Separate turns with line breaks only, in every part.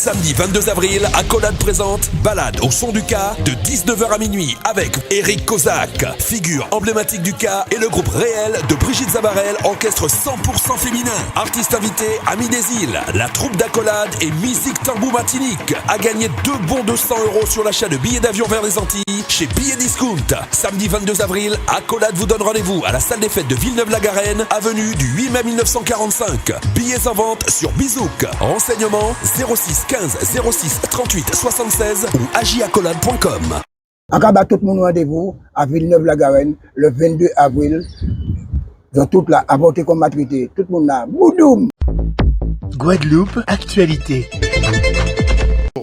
Samedi 22 avril, Accolade présente Balade au son du K de 19h à minuit avec Eric Kozak, figure emblématique du K, et le groupe Réel de Brigitte Zabarel, orchestre 100% féminin. Artiste invité, Ami des Îles, la troupe d'Accolade et Musique Tambou Martinique. À gagner 2 bons de 100 € sur l'achat de billets d'avion vers les Antilles chez Billets Discount. Samedi 22 avril, Accolade vous donne rendez-vous à la salle des fêtes de Villeneuve-la-Garenne, avenue du 8 mai 1945. Billets en vente sur Bizouk. Renseignements 06 15 06 38 76 ou agiaccolade.com.
Encore tout le monde rendez-vous à Villeneuve-la-Garenne le 22 avril. Dans toute la avorté comme maturité. Tout le monde là. Boudoum.
Guadeloupe, actualité.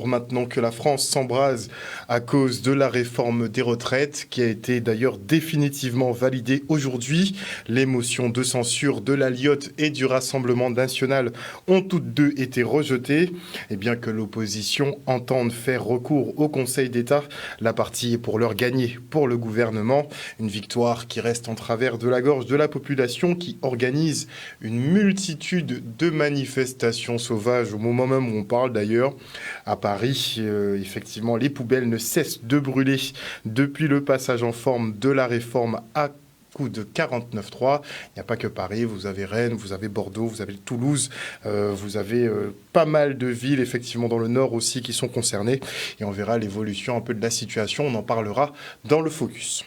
Maintenant que la France s'embrase à cause de la réforme des retraites qui a été d'ailleurs définitivement validée aujourd'hui. Les motions de censure de la LIOT et du Rassemblement national ont toutes deux été rejetées. Et bien que l'opposition entende faire recours au Conseil d'État, la partie est pour l'heure gagnée pour le gouvernement. Une victoire qui reste en travers de la gorge de la population qui organise une multitude de manifestations sauvages au moment même où on parle d'ailleurs. À Paris, effectivement, les poubelles ne cessent de brûler depuis le passage en forme de la réforme à coup de 49.3. Il n'y a pas que Paris, vous avez Rennes, vous avez Bordeaux, vous avez Toulouse, vous avez pas mal de villes, effectivement, dans le nord aussi qui sont concernées. Et on verra l'évolution un peu de la situation, on en parlera dans le Focus.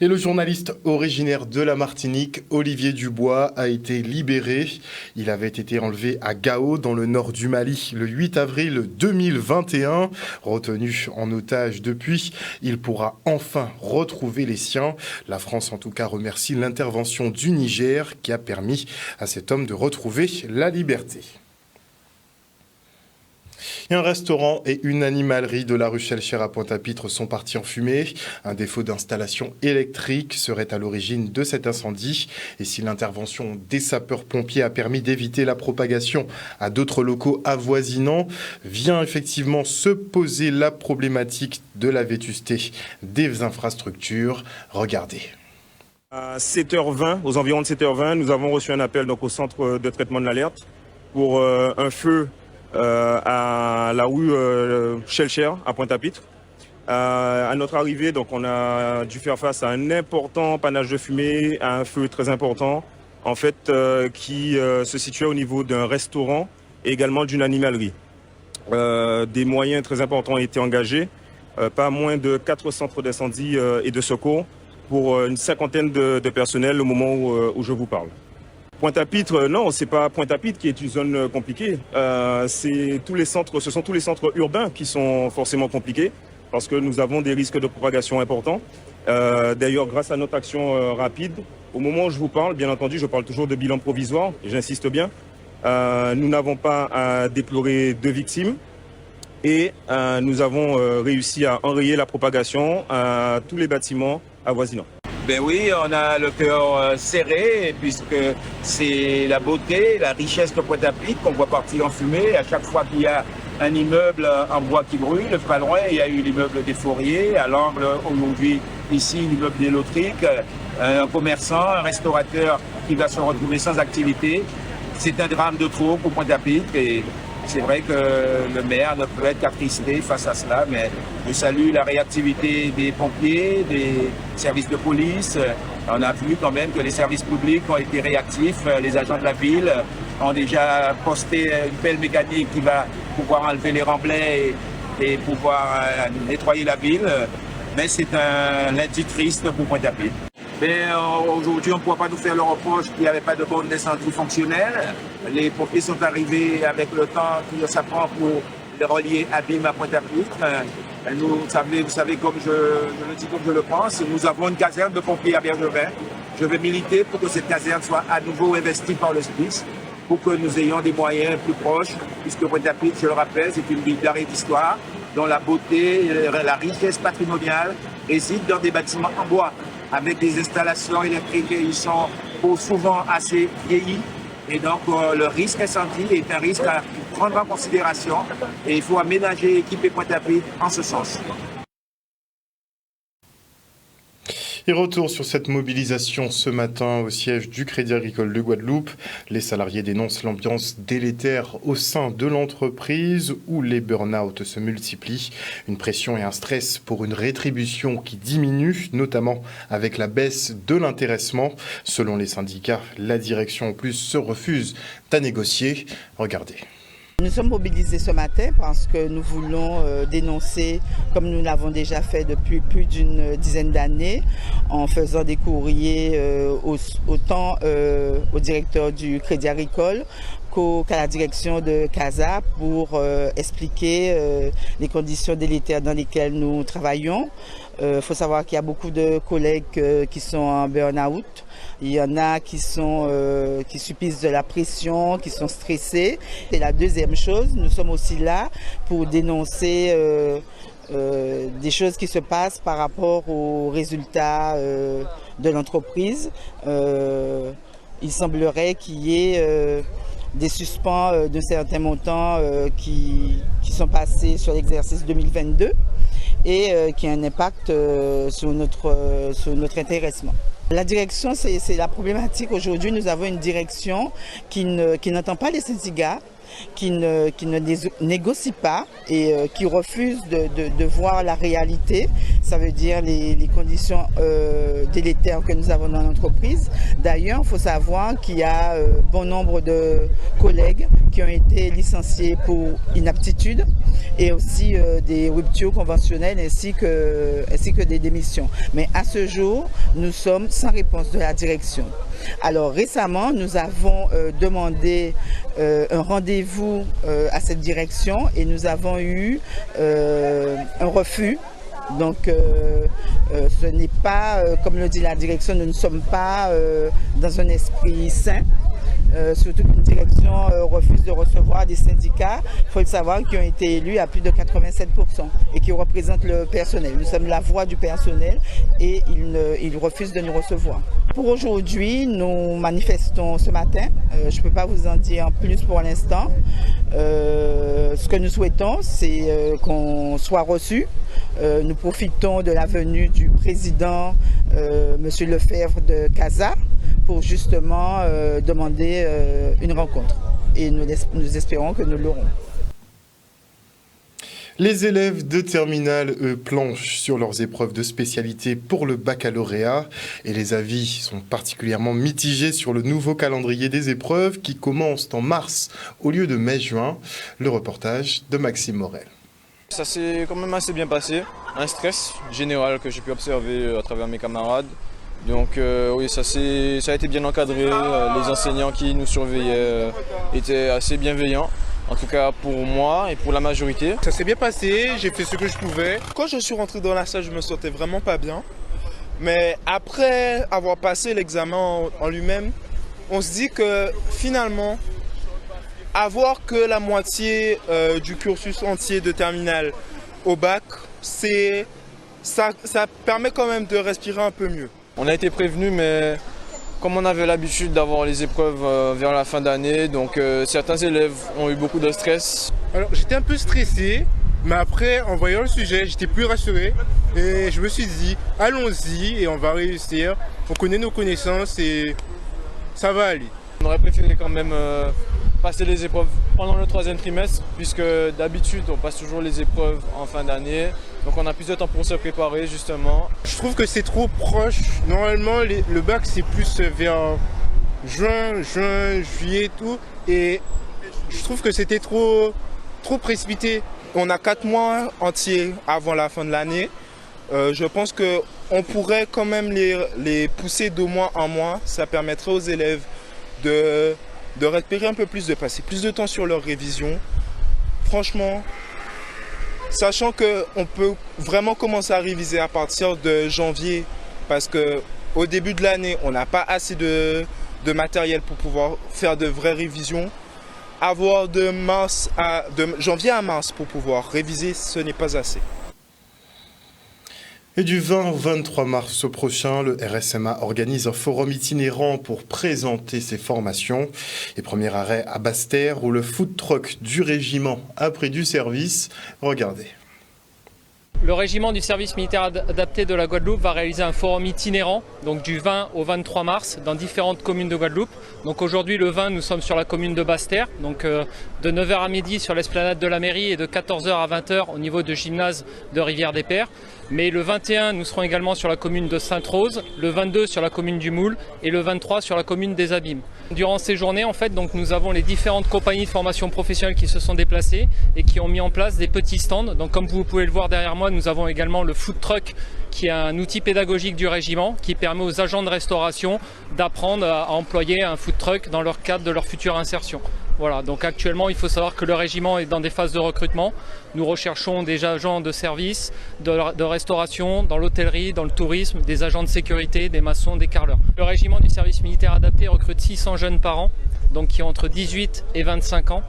Et le journaliste originaire de la Martinique, Olivier Dubois, a été libéré. Il avait été enlevé à Gao, dans le nord du Mali, le 8 avril 2021. Retenu en otage depuis, il pourra enfin retrouver les siens. La France, en tout cas, remercie l'intervention du Niger qui a permis à cet homme de retrouver la liberté. Un restaurant et une animalerie de la rue Schellcher à Pointe-à-Pitre sont partis en fumée. Un défaut d'installation électrique serait à l'origine de cet incendie. Et si l'intervention des sapeurs-pompiers a permis d'éviter la propagation à d'autres locaux avoisinants, vient effectivement se poser la problématique de la vétusté des infrastructures. Regardez.
À 7h20, aux environs de 7h20, nous avons reçu un appel donc, au centre de traitement de l'alerte pour un feu à la rue Schellcher à Pointe-à-Pitre. À notre arrivée, donc, on a dû faire face à un important panache de fumée, à un feu très important, en fait, qui se situait au niveau d'un restaurant et également d'une animalerie. Des moyens très importants ont été engagés, pas moins de 4 centres d'incendie et de secours pour une cinquantaine de personnels au moment où je vous parle. Pointe-à-Pitre, non, c'est pas Pointe-à-Pitre qui est une zone compliquée. Ce sont tous les centres urbains qui sont forcément compliqués parce que nous avons des risques de propagation importants. D'ailleurs, grâce à notre action rapide, au moment où je vous parle, bien entendu, je parle toujours de bilan provisoire, j'insiste bien. Nous n'avons pas à déplorer de victimes et nous avons réussi à enrayer la propagation à tous les bâtiments avoisinants.
Ben oui, on a le cœur serré puisque c'est la beauté, la richesse de Pointe-à-Pitre qu'on voit partir en fumée. À chaque fois qu'il y a un immeuble en bois qui brûle, pas loin, il y a eu l'immeuble des Fouriers, à l'angle aujourd'hui, ici, l'immeuble des Lautriques, un commerçant, un restaurateur qui va se retrouver sans activité. C'est un drame de trop pour Pointe-à-Pitre et c'est vrai que le maire ne peut être qu'attristé face à cela, mais je salue la réactivité des pompiers, des services de police. On a vu quand même que les services publics ont été réactifs. Les agents de la ville ont déjà posté une pelle mécanique qui va pouvoir enlever les remblais et pouvoir nettoyer la ville. Mais c'est un lundi triste pour Pointe-à-Pitre. Aujourd'hui, on ne pourra pas nous faire le reproche qu'il n'y avait pas de borne d'incendie fonctionnelle. Les pompiers sont arrivés avec le temps que ça prend pour les relier Abîme à Pointe-à-Pitre. Vous savez, comme je le dis, comme je le pense, nous avons une caserne de pompiers à Bergevin. Je vais militer pour que cette caserne soit à nouveau investie par le SPIS, pour que nous ayons des moyens plus proches, puisque Pointe-à-Pitre, je le rappelle, c'est une ville d'art et d'histoire, dont la beauté, la richesse patrimoniale réside dans des bâtiments en bois, avec des installations électriques qui sont souvent assez vieillies. Et donc, le risque incendie est un risque à prendre en considération et il faut aménager et équiper Pointe-à-Pitre en ce sens.
Et retour sur cette mobilisation ce matin au siège du Crédit Agricole de Guadeloupe. Les salariés dénoncent l'ambiance délétère au sein de l'entreprise où les burn-out se multiplient. Une pression et un stress pour une rétribution qui diminue, notamment avec la baisse de l'intéressement. Selon les syndicats, la direction en plus se refuse à négocier. Regardez.
Nous sommes mobilisés ce matin parce que nous voulons dénoncer, comme nous l'avons déjà fait depuis plus d'une dizaine d'années, en faisant des courriers autant au directeur du Crédit Agricole qu'à la direction de CASA pour expliquer les conditions délétères dans lesquelles nous travaillons. Il faut savoir qu'il y a beaucoup de collègues qui sont en burn-out. Il y en a qui subissent de la pression, qui sont stressés. Et la deuxième chose, nous sommes aussi là pour dénoncer des choses qui se passent par rapport aux résultats de l'entreprise. Il semblerait qu'il y ait des suspens de certains montants qui sont passés sur l'exercice 2022 et qui a un impact sur notre intéressement. La direction, c'est la problématique. Aujourd'hui, nous avons une direction qui n'entend pas les syndicats, qui ne négocie pas et qui refuse de voir la réalité. Ça veut dire les conditions délétères que nous avons dans l'entreprise. D'ailleurs, il faut savoir qu'il y a bon nombre de collègues qui ont été licenciés pour inaptitude et aussi des ruptures conventionnelles ainsi que des démissions. Mais à ce jour, nous sommes sans réponse de la direction. Alors récemment, nous avons demandé un rendez-vous à cette direction et nous avons eu un refus. Donc ce n'est pas, comme le dit la direction, nous ne sommes pas dans un esprit sain. Surtout qu'une direction refuse de recevoir des syndicats, il faut le savoir, qui ont été élus à plus de 87% et qui représentent le personnel. Nous sommes la voix du personnel et ils refusent de nous recevoir. Pour aujourd'hui, nous manifestons ce matin. Je ne peux pas vous en dire plus pour l'instant. Ce que nous souhaitons, c'est qu'on soit reçu. Nous profitons de la venue du président, M. Lefebvre de CASA, pour justement demander une rencontre. Et nous espérons que nous l'aurons.
Les élèves de terminale, eux, planchent sur leurs épreuves de spécialité pour le baccalauréat. Et les avis sont particulièrement mitigés sur le nouveau calendrier des épreuves qui commencent en mars au lieu de mai-juin. Le reportage de Maxime Morel.
Ça s'est quand même assez bien passé. Un stress général que j'ai pu observer à travers mes camarades. Donc oui, ça a été bien encadré. Les enseignants qui nous surveillaient étaient assez bienveillants. En tout cas pour moi et pour la majorité.
Ça s'est bien passé, j'ai fait ce que je pouvais. Quand je suis rentré dans la salle, je me sentais vraiment pas bien. Mais après avoir passé l'examen en lui-même, on se dit que finalement, avoir que la moitié du cursus entier de terminale au bac, ça permet quand même de respirer un peu mieux.
On a été prévenus, mais comme on avait l'habitude d'avoir les épreuves vers la fin d'année, donc certains élèves ont eu beaucoup de stress.
Alors j'étais un peu stressé, mais après en voyant le sujet, j'étais plus rassuré et je me suis dit allons-y et on va réussir. On connaît nos connaissances et ça va aller.
On aurait préféré quand même passer les épreuves pendant le 3e trimestre, puisque d'habitude on passe toujours les épreuves en fin d'année. Donc on a plus de temps pour se préparer justement.
Je trouve que c'est trop proche. Normalement le bac c'est plus vers juin, juillet et tout. Et je trouve que c'était trop précipité. On a 4 mois entiers avant la fin de l'année. Je pense qu'on pourrait quand même les pousser d'au moins un mois. Ça permettrait aux élèves de respirer un peu plus, de passer plus de temps sur leur révision. Franchement, sachant qu'on peut vraiment commencer à réviser à partir de janvier, parce qu'au début de l'année, on n'a pas assez de matériel pour pouvoir faire de vraies révisions. Avoir de janvier à mars pour pouvoir réviser, ce n'est pas assez.
Et du 20 au 23 mars prochain, le RSMA organise un forum itinérant pour présenter ses formations. Et premier arrêt à Basse-Terre, où le food truck du régiment a pris du service. Regardez.
Le régiment du service militaire adapté de la Guadeloupe va réaliser un forum itinérant, donc du 20 au 23 mars, dans différentes communes de Guadeloupe. Donc aujourd'hui, le 20, nous sommes sur la commune de Basse-Terre, donc de 9h à midi sur l'esplanade de la mairie et de 14h à 20h au niveau du gymnase de Rivière-des-Pères. Mais le 21, nous serons également sur la commune de Sainte-Rose, le 22 sur la commune du Moule et le 23 sur la commune des Abîmes. Durant ces journées, en fait, donc, nous avons les différentes compagnies de formation professionnelle qui se sont déplacées et qui ont mis en place des petits stands. Donc, comme vous pouvez le voir derrière moi, nous avons également le food truck qui est un outil pédagogique du régiment qui permet aux agents de restauration d'apprendre à employer un food truck dans leur cadre de leur future insertion. Voilà, donc actuellement, il faut savoir que le régiment est dans des phases de recrutement. Nous recherchons des agents de service, de restauration, dans l'hôtellerie, dans le tourisme, des agents de sécurité, des maçons, des carreleurs. Le régiment du service militaire adapté recrute 600 jeunes par an, donc qui ont entre 18 et 25 ans.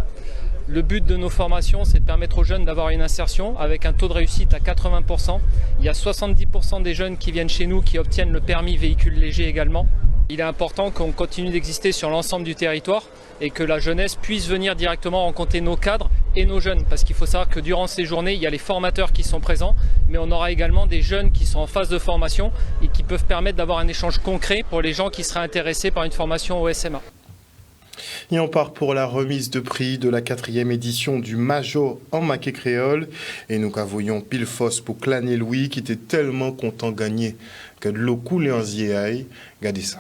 Le but de nos formations, c'est de permettre aux jeunes d'avoir une insertion avec un taux de réussite à 80%. Il y a 70% des jeunes qui viennent chez nous qui obtiennent le permis véhicule léger également. Il est important qu'on continue d'exister sur l'ensemble du territoire et que la jeunesse puisse venir directement rencontrer nos cadres et nos jeunes. Parce qu'il faut savoir que durant ces journées, il y a les formateurs qui sont présents, mais on aura également des jeunes qui sont en phase de formation et qui peuvent permettre d'avoir un échange concret pour les gens qui seraient intéressés par une formation au SMA.
Et on part pour la remise de prix de la 4e édition du Major en maquet créole. Et nous voyons pile fosse pour Clané Louis qui était tellement content de gagner que de l'eau coulait en zieaille. Regardez ça.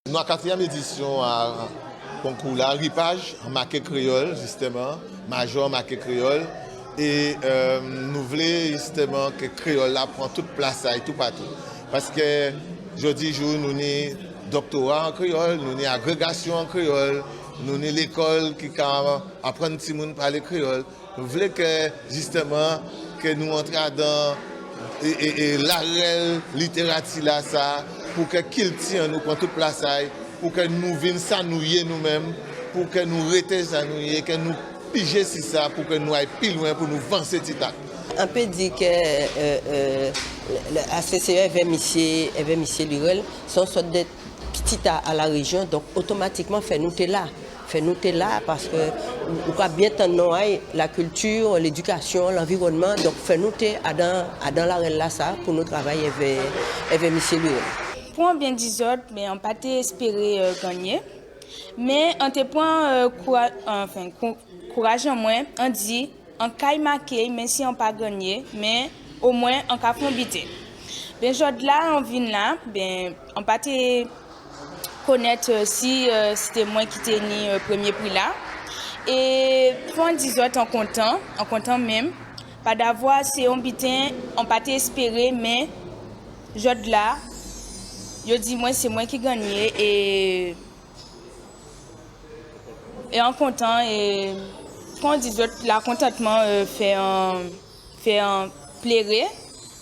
Nous, la 4e édition à concours là, ripage en maquet créole, justement, Major en maquet créole. Et nous voulons justement que créole là prend toute place et tout partout. Parce que jeudi jour, nous avons doctorat en créole, nous avons agrégation en créole, nous avons l'école qui apprend petit monde à parler créole. Nous voulons que justement que nous entrions dans la réelle littérature là, ça, pour que culture nous prend toute place, pour que nous venions s'annouiller nous-mêmes, pour que nous restions s'annouiller, que nous piger si ça, pour que nous aillions plus loin, pour nous vendre ce titre.
On peut dire que la CCE avait Monsieur Lurel, sont sorte de petit à la région, donc automatiquement fait nous là. Fait nous là parce que nous avons bien entendu la culture, l'éducation, l'environnement, donc fait nous dans la région là ça pour nous travailler avec Monsieur Lurel.
Pour bien des autres, mais on pas espérer gagner, mais on te prend courage en moins, on dit on caille marqué, même si on pas gagné, mais au moins on a fait ben aujourd'hui là on vient là, ben on pas connaître si c'était moi qui t'ai mis premier prix là, et pour 10 autres en content même, pas d'avoir c'est un bitin, on pas espérer, mais aujourd'hui là je dis moi c'est moi qui gagné et en content et quand on dit la contentement fait un plaisir,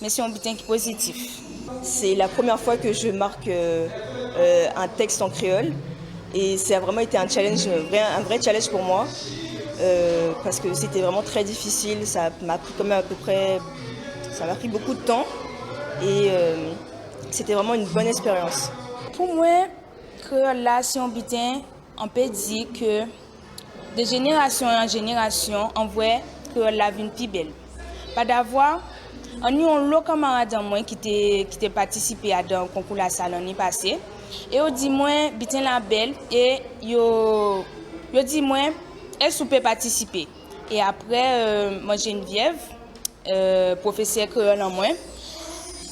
mais c'est un butin qui est positif.
C'est la première fois que je marque un texte en créole et ça a vraiment été un challenge, un vrai challenge pour moi parce que c'était vraiment très difficile. Ça m'a pris quand même ça m'a pris beaucoup de temps et c'était vraiment une bonne expérience.
Pour moi, créole là, c'est un butin, on peut dire que de génération en génération, on voit que la vie est plus belle. Pas d'avoir, on a un lot camarade en moi qui t'a participé à un concours la salle l'année passée. Et on dit moi, bitin la belle et yo dit moi, est-ce peut participer. Et après, moi Geneviève, professeur créole en moi,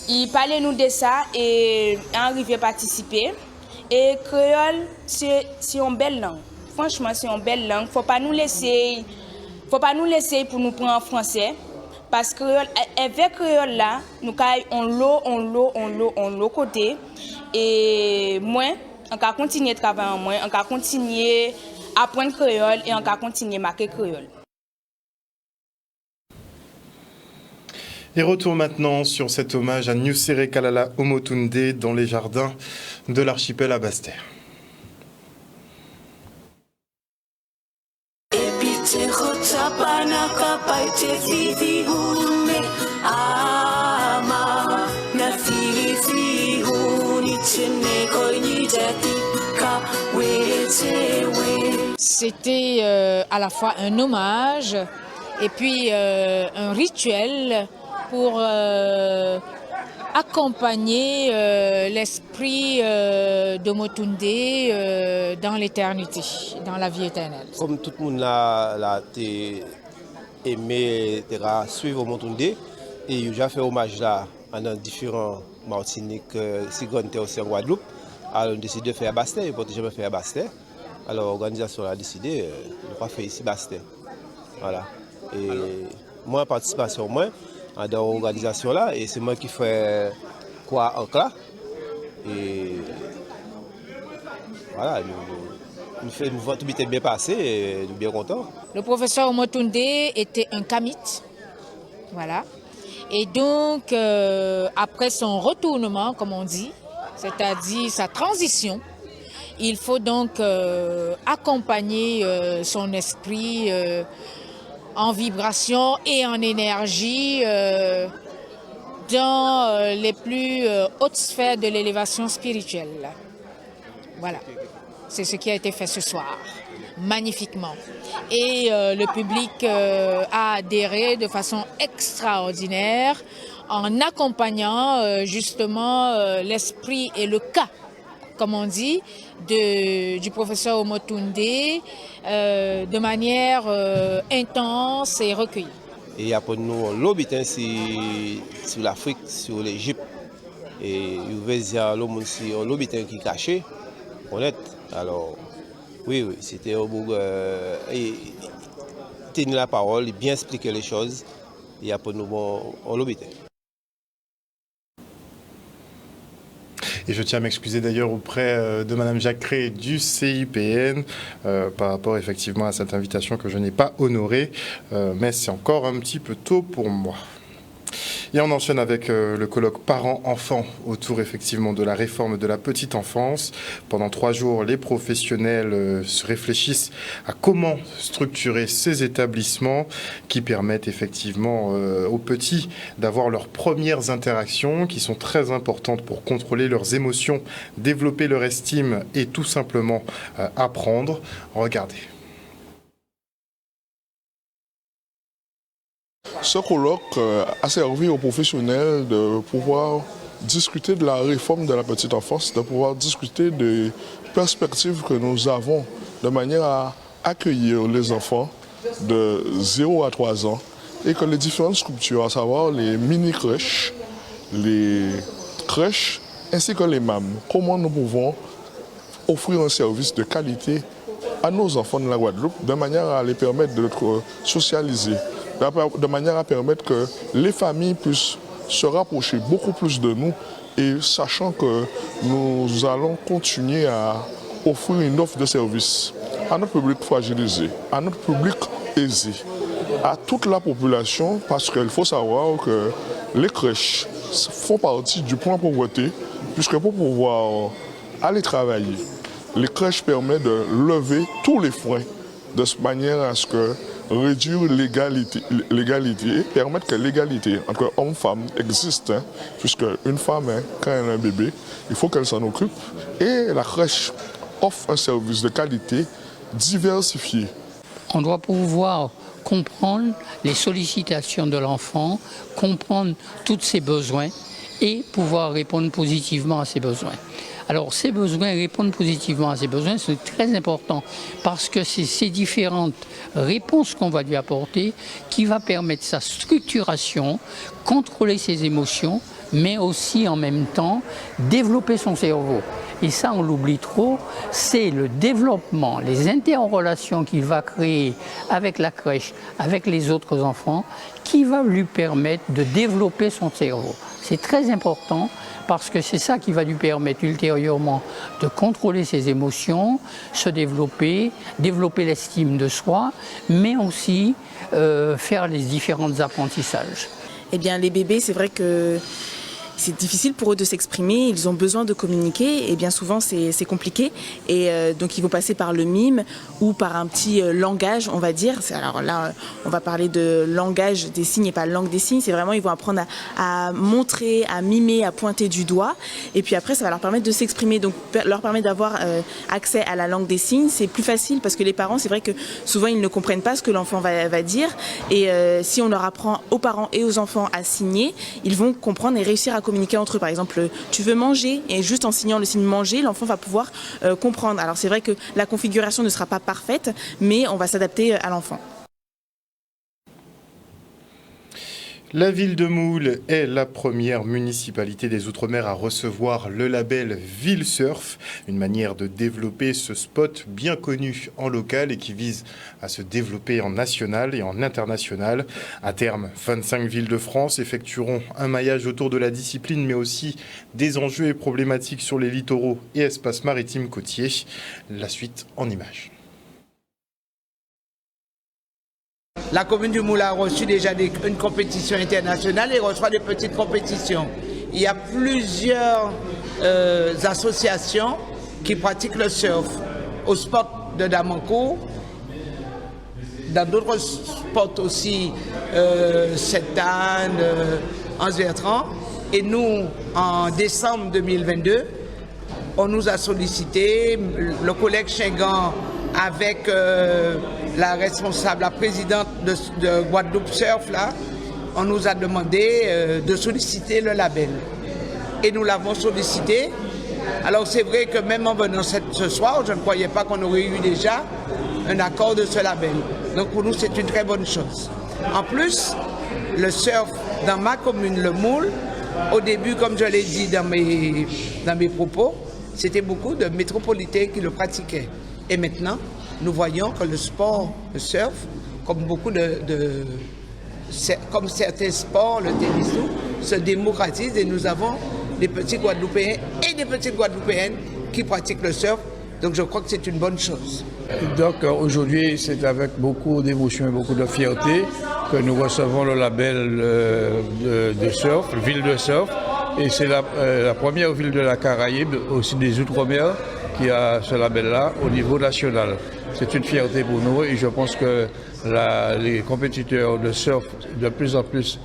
il parlait nous de ça et arrivé à participer. Et créole, c'est une belle langue. Franchement, c'est une belle langue. Faut pas nous laisser pour nous prendre en français. Parce que avec créole là, nous avons l'eau côté. Et moi, on va continuer de travailler en moi, on va continuer à apprendre créole et on va continuer à marquer créole.
Et retour maintenant sur cet hommage à Nusere Kalala Omotunde dans les jardins de l'archipel à Basse-Terre.
C'était à la fois un hommage et puis un rituel pour accompagner l'esprit de Motoundé dans l'éternité, dans la vie éternelle.
Comme tout le monde l'a aimé suivre Motoundé, et il a fait hommage là dans différents Martinique, Sigonte aussi en Guadeloupe. Alors on a décidé de faire à Bastet, il ne peut jamais faire à Bastet. Alors l'organisation a décidé de ne pas faire ici Bastet. Voilà. Et moi, participation dans l'organisation là, et c'est moi qui fais quoi en classe. Et voilà, nous avons tout bien passé et nous bien contents.
Le professeur Motoundé était un kamit, voilà. Et donc, après son retournement, comme on dit, c'est-à-dire sa transition, il faut donc accompagner son esprit en vibration et en énergie dans les plus hautes sphères de l'élévation spirituelle. Voilà, c'est ce qui a été fait ce soir, magnifiquement. Et le public a adhéré de façon extraordinaire en accompagnant justement l'esprit et le cas, comme on dit, du professeur Omotoundé de manière intense et recueillie.
Et après nous, l'habitant sur l'Afrique, sur l'Égypte, et il veut dire l'habitant qui est caché, honnête. Alors, oui, c'était au bout. Tenir la parole, bien expliquer les choses, et après nous, on l'habitant.
Et je tiens à m'excuser d'ailleurs auprès de Madame Jacquet du CIPN par rapport effectivement à cette invitation que je n'ai pas honorée, mais c'est encore un petit peu tôt pour moi. Et on enchaîne avec le colloque parents-enfants autour effectivement de la réforme de la petite enfance. Pendant 3 jours, les professionnels se réfléchissent à comment structurer ces établissements qui permettent effectivement aux petits d'avoir leurs premières interactions qui sont très importantes pour contrôler leurs émotions, développer leur estime et tout simplement apprendre. Regardez.
Ce colloque a servi aux professionnels de pouvoir discuter de la réforme de la petite enfance, de pouvoir discuter des perspectives que nous avons de manière à accueillir les enfants de 0 à 3 ans et que les différentes structures, à savoir les mini-crèches, les crèches ainsi que les MAM, comment nous pouvons offrir un service de qualité à nos enfants de la Guadeloupe de manière à les permettre d'être socialisés, de manière à permettre que les familles puissent se rapprocher beaucoup plus de nous et sachant que nous allons continuer à offrir une offre de service à notre public fragilisé, à notre public aisé, à toute la population parce qu'il faut savoir que les crèches font partie du point pauvreté puisque pour pouvoir aller travailler, les crèches permettent de lever tous les freins de manière à ce que réduire l'égalité et permettre que l'égalité entre hommes et femmes existe, puisque une femme, quand elle a un bébé, il faut qu'elle s'en occupe. Et la crèche offre un service de qualité diversifié.
On doit pouvoir comprendre les sollicitations de l'enfant, comprendre tous ses besoins et pouvoir répondre positivement à ses besoins. Alors ces besoins, répondre positivement à ces besoins, c'est très important parce que c'est ces différentes réponses qu'on va lui apporter qui va permettre sa structuration, contrôler ses émotions, mais aussi en même temps développer son cerveau. Et ça, on l'oublie trop, c'est le développement, les interrelations qu'il va créer avec la crèche, avec les autres enfants, qui va lui permettre de développer son cerveau. C'est très important parce que c'est ça qui va lui permettre ultérieurement de contrôler ses émotions, se développer, développer l'estime de soi, mais aussi faire les différents apprentissages.
Eh bien, les bébés, c'est vrai que c'est difficile pour eux de s'exprimer, ils ont besoin de communiquer et bien souvent c'est compliqué et donc ils vont passer par le mime ou par un petit langage, on va dire. Alors là, on va parler de langage des signes et pas langue des signes. C'est vraiment, ils vont apprendre à montrer, à mimer, à pointer du doigt. Et puis après, ça va leur permettre de s'exprimer, donc leur permettre d'avoir accès à la langue des signes. C'est plus facile parce que les parents, c'est vrai que souvent, ils ne comprennent pas ce que l'enfant va dire. Et si on leur apprend aux parents et aux enfants à signer, ils vont comprendre et réussir à communiquer entre eux. Par exemple, tu veux manger, et juste en signant le signe manger, l'enfant va pouvoir comprendre. Alors c'est vrai que la configuration ne sera pas parfaite, mais on va s'adapter à l'enfant.
La ville de Moule est la première municipalité des Outre-mer à recevoir le label Ville Surf, une manière de développer ce spot bien connu en local et qui vise à se développer en national et en international. À terme, 25 villes de France effectueront un maillage autour de la discipline, mais aussi des enjeux et problématiques sur les littoraux et espaces maritimes côtiers. La suite en images.
La commune du Moule a reçu déjà une compétition internationale et reçoit des petites compétitions. Il y a plusieurs associations qui pratiquent le surf au sport de Damancourt, dans d'autres sports aussi, Sainte-Anne, Anse-Bertrand. Et nous, en décembre 2022, on nous a sollicité, le collègue Chengan avec la responsable, la présidente de Guadeloupe Surf, là, on nous a demandé de solliciter le label. Et nous l'avons sollicité. Alors c'est vrai que même en venant ce soir, je ne croyais pas qu'on aurait eu déjà un accord de ce label. Donc pour nous, c'est une très bonne chose. En plus, le surf dans ma commune, le Moule, au début, comme je l'ai dit dans mes propos, c'était beaucoup de métropolitains qui le pratiquaient. Et maintenant, nous voyons que le sport, le surf, comme comme certains sports, le tennis, se démocratise et nous avons des petits Guadeloupéens et des petites Guadeloupéennes qui pratiquent le surf. Donc je crois que c'est une bonne chose.
Donc aujourd'hui, c'est avec beaucoup d'émotion et beaucoup de fierté que nous recevons le label de surf, ville de surf. Et c'est la première ville de la Caraïbe, aussi des Outre-mer, qui a ce label-là au niveau national. C'est une fierté pour nous et je pense que les compétiteurs de surf de plus en plus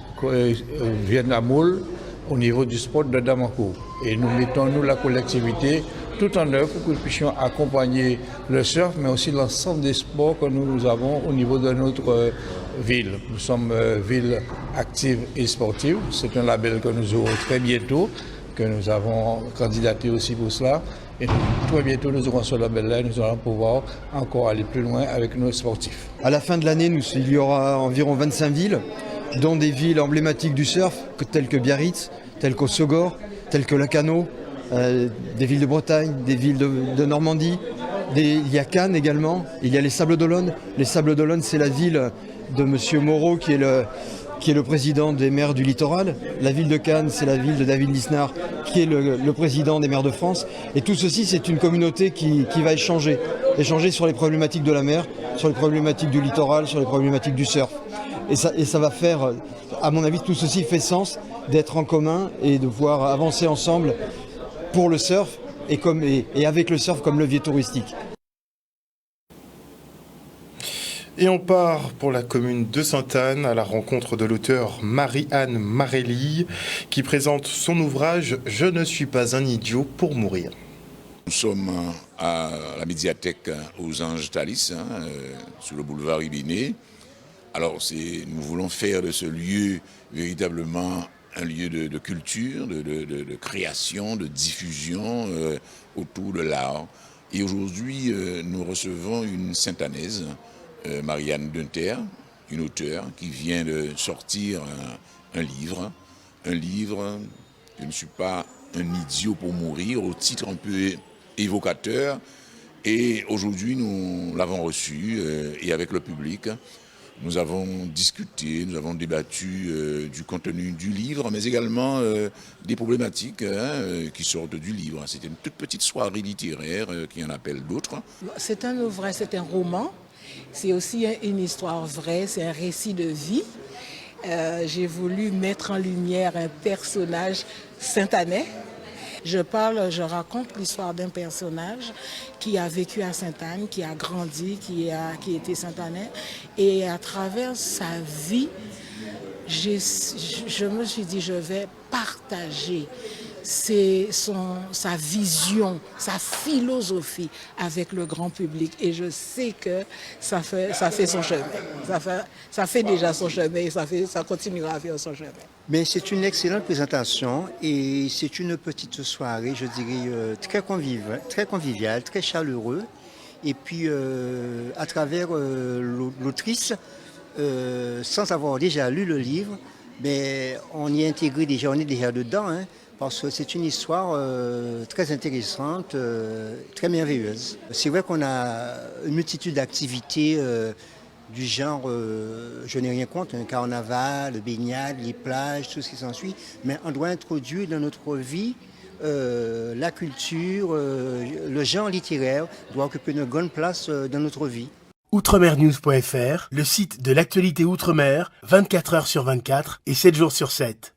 viennent à Moule au niveau du sport de Damancourt. Et nous mettons, nous, la collectivité, tout en œuvre pour que nous puissions accompagner le surf, mais aussi l'ensemble des sports que nous avons au niveau de notre ville. Nous sommes ville active et sportive. C'est un label que nous aurons très bientôt, que nous avons candidaté aussi pour cela. Et très bientôt, nous aurons ce label-là et nous allons pouvoir encore aller plus loin avec nos sportifs.
À la fin de l'année, il y aura environ 25 villes, dont des villes emblématiques du surf, telles que Biarritz, telles qu'Ossogor, telles que Lacanau, des villes de Bretagne, des villes de Normandie. Il y a Cannes également, il y a les Sables d'Olonne. Les Sables d'Olonne, c'est la ville de M. Moreau qui est le président des maires du littoral. La ville de Cannes, c'est la ville de David Lisnard, qui est le président des maires de France. Et tout ceci, c'est une communauté qui va échanger sur les problématiques de la mer, sur les problématiques du littoral, sur les problématiques du surf. Et ça va faire, à mon avis, tout ceci fait sens d'être en commun et de pouvoir avancer ensemble pour le surf et avec le surf comme levier touristique.
Et on part pour la commune de Sainte-Anne à la rencontre de l'auteure Marie-Anne Marelly qui présente son ouvrage « Je ne suis pas un idiot pour mourir ».
Nous sommes à la médiathèque aux Anges Thalys, sur le boulevard Ibiné. Alors nous voulons faire de ce lieu véritablement un lieu de culture, de création, de diffusion autour de l'art. Et aujourd'hui, nous recevons une Sainte-Annaise, Marianne Dunter, une auteure qui vient de sortir un livre, « Je ne suis pas un idiot pour mourir », au titre un peu évocateur. Et aujourd'hui, nous l'avons reçu et avec le public, nous avons discuté, nous avons débattu du contenu du livre, mais également des problématiques qui sortent du livre. C'était une toute petite soirée littéraire qui en appelle d'autres.
C'est un ouvrage, c'est un roman. C'est aussi une histoire vraie, c'est un récit de vie.
j'ai voulu mettre en lumière un personnage saint-anais. Je raconte l'histoire d'un personnage qui a vécu à Sainte-Anne, qui a grandi, qui était saint-anais. Et à travers sa vie, je me suis dit, je vais partager sa vision, sa philosophie avec le grand public. Et je sais que ça fait son chemin. Ça fait déjà son chemin et ça continuera à faire son chemin.
Mais c'est une excellente présentation et c'est une petite soirée, je dirais, très conviviale, très chaleureuse. Et puis, à travers l'autrice, sans avoir déjà lu le livre, mais on y est intégré déjà, on est déjà dedans, hein, parce que c'est une histoire très intéressante, très merveilleuse. C'est vrai qu'on a une multitude d'activités du genre, je n'ai rien contre, un carnaval, le baignade, les plages, tout ce qui s'ensuit, mais on doit introduire dans notre vie la culture, le genre littéraire doit occuper une grande place dans notre vie.
Outremernews.fr, le site de l'actualité Outre-mer, 24 h sur 24 et 7 jours sur 7.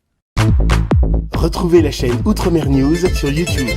Retrouvez la chaîne Outremer News sur YouTube.